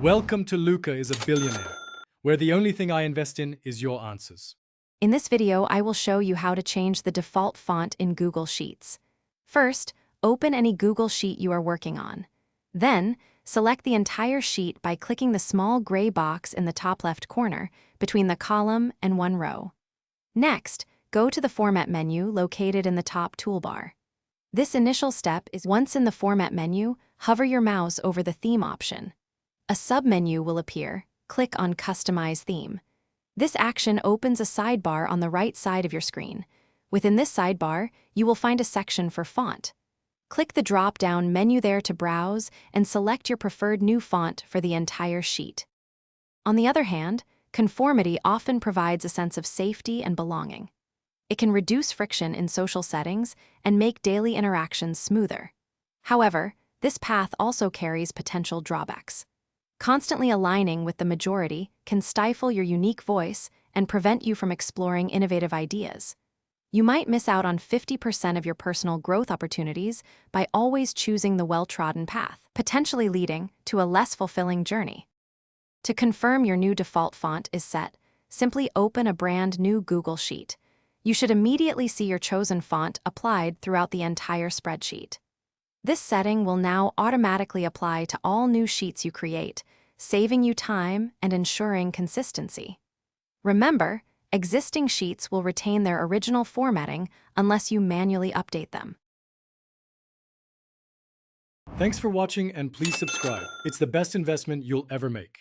Welcome to Luca is a Billionaire, where the only thing I invest in is your answers. In this video, I will show you how to change the default font in Google Sheets. First, open any Google Sheet you are working on. Then, select the entire sheet by clicking the small gray box in the top left corner between the column and one row. Next, go to the Format menu located in the top toolbar. This initial step is once in the Format menu, hover your mouse over the Theme option. A sub-menu will appear. Click on Customize Theme. This action opens a sidebar on the right side of your screen. Within this sidebar, you will find a section for font. Click the drop-down menu there to browse and select your preferred new font for the entire sheet. On the other hand, conformity often provides a sense of safety and belonging. It can reduce friction in social settings and make daily interactions smoother. However, this path also carries potential drawbacks. Constantly aligning with the majority can stifle your unique voice and prevent you from exploring innovative ideas. You might miss out on 50% of your personal growth opportunities by always choosing the well-trodden path, potentially leading to a less fulfilling journey. To confirm your new default font is set, simply open a brand new Google Sheet. You should immediately see your chosen font applied throughout the entire spreadsheet. This setting will now automatically apply to all new sheets you create, saving you time and ensuring consistency. Remember, existing sheets will retain their original formatting unless you manually update them. Thanks for watching and please subscribe. It's the best investment you'll ever make.